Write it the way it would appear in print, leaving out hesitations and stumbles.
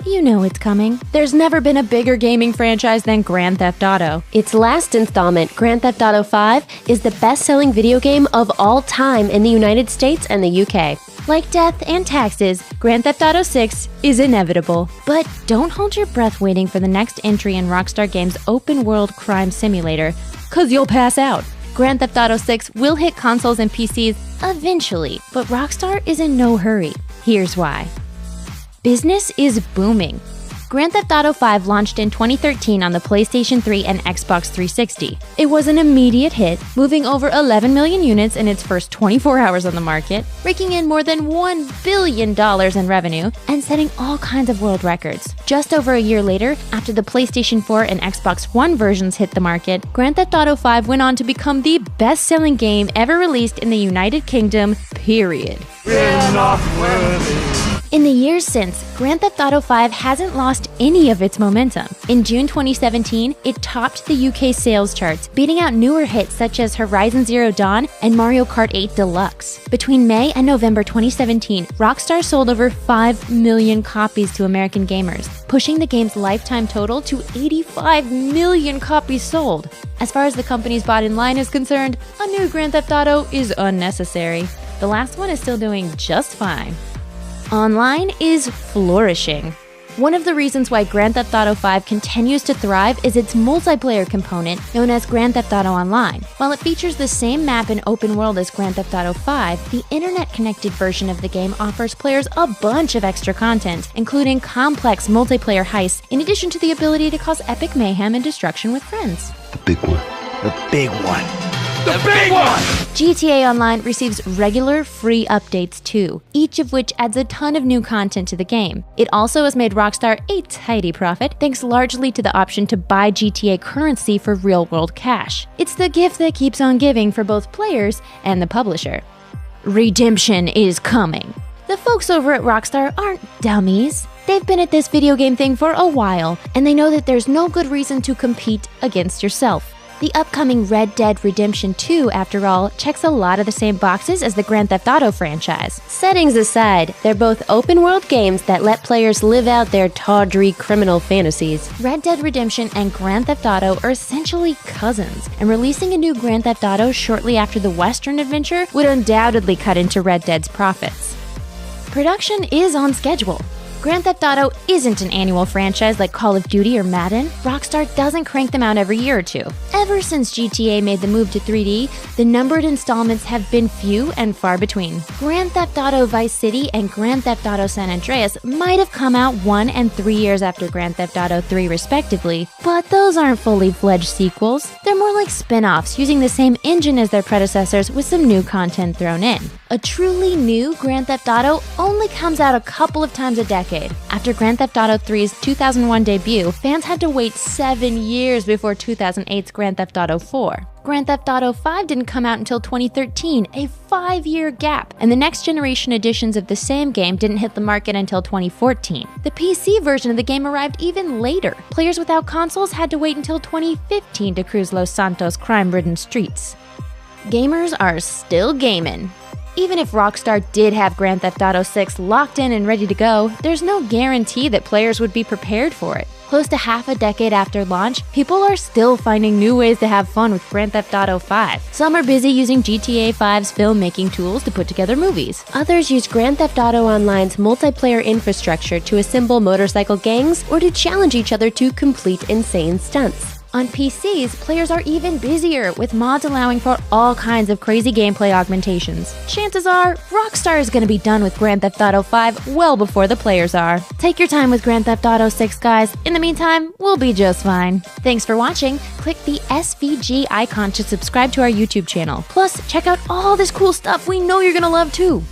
You know it's coming. There's never been a bigger gaming franchise than Grand Theft Auto. Its last installment, Grand Theft Auto 5, is the best-selling video game of all time in the United States and the UK. Like death and taxes, Grand Theft Auto 6 is inevitable. But don't hold your breath waiting for the next entry in Rockstar Games' open-world crime simulator, cause you'll pass out. Grand Theft Auto 6 will hit consoles and PCs eventually, but Rockstar is in no hurry. Here's why. Business is booming. Grand Theft Auto 5 launched in 2013 on the PlayStation 3 and Xbox 360. It was an immediate hit, moving over 11 million units in its first 24 hours on the market, raking in more than $1 billion in revenue, and setting all kinds of world records. Just over a year later, after the PlayStation 4 and Xbox One versions hit the market, Grand Theft Auto 5 went on to become the best-selling game ever released in the United Kingdom, period. We're not worthy. In the years since, Grand Theft Auto 5 hasn't lost any of its momentum. In June 2017, it topped the UK sales charts, beating out newer hits such as Horizon Zero Dawn and Mario Kart 8 Deluxe. Between May and November 2017, Rockstar sold over 5 million copies to American gamers, pushing the game's lifetime total to 85 million copies sold. As far as the company's bottom line is concerned, a new Grand Theft Auto is unnecessary. The last one is still doing just fine. Online is flourishing. One of the reasons why Grand Theft Auto 5 continues to thrive is its multiplayer component known as Grand Theft Auto Online. While it features the same map and open world as Grand Theft Auto 5, the internet-connected version of the game offers players a bunch of extra content, including complex multiplayer heists, in addition to the ability to cause epic mayhem and destruction with friends. The big one. The big one. The big one! GTA Online receives regular free updates too, each of which adds a ton of new content to the game. It also has made Rockstar a tidy profit, thanks largely to the option to buy GTA currency for real-world cash. It's the gift that keeps on giving for both players and the publisher. Redemption is coming. The folks over at Rockstar aren't dummies. They've been at this video game thing for a while, and they know that there's no good reason to compete against yourself. The upcoming Red Dead Redemption 2, after all, checks a lot of the same boxes as the Grand Theft Auto franchise. Settings aside, they're both open-world games that let players live out their tawdry criminal fantasies. Red Dead Redemption and Grand Theft Auto are essentially cousins, and releasing a new Grand Theft Auto shortly after the Western adventure would undoubtedly cut into Red Dead's profits. Production is on schedule. Grand Theft Auto isn't an annual franchise like Call of Duty or Madden. Rockstar doesn't crank them out every year or two. Ever since GTA made the move to 3D, the numbered installments have been few and far between. Grand Theft Auto Vice City and Grand Theft Auto San Andreas might have come out 1 and 3 years after Grand Theft Auto 3 respectively, but those aren't fully fledged sequels. They're more like spin-offs using the same engine as their predecessors with some new content thrown in. A truly new Grand Theft Auto only comes out a couple of times a decade. After Grand Theft Auto 3's 2001 debut, fans had to wait 7 years before 2008's Grand Theft Auto 4. Grand Theft Auto 5 didn't come out until 2013, a 5-year gap, and the next generation editions of the same game didn't hit the market until 2014. The PC version of the game arrived even later. Players without consoles had to wait until 2015 to cruise Los Santos' crime-ridden streets. Gamers are still gaming. Even if Rockstar did have Grand Theft Auto 6 locked in and ready to go, there's no guarantee that players would be prepared for it. Close to half a decade after launch, people are still finding new ways to have fun with Grand Theft Auto 5. Some are busy using GTA 5's filmmaking tools to put together movies. Others use Grand Theft Auto Online's multiplayer infrastructure to assemble motorcycle gangs or to challenge each other to complete insane stunts. On PCs, players are even busier, with mods allowing for all kinds of crazy gameplay augmentations. Chances are, Rockstar is going to be done with Grand Theft Auto 5 well before the players are. Take your time with Grand Theft Auto 6, guys. In the meantime, we'll be just fine. Thanks for watching. Click the SVG icon to subscribe to our YouTube channel. Plus, check out all this cool stuff we know you're going to love too.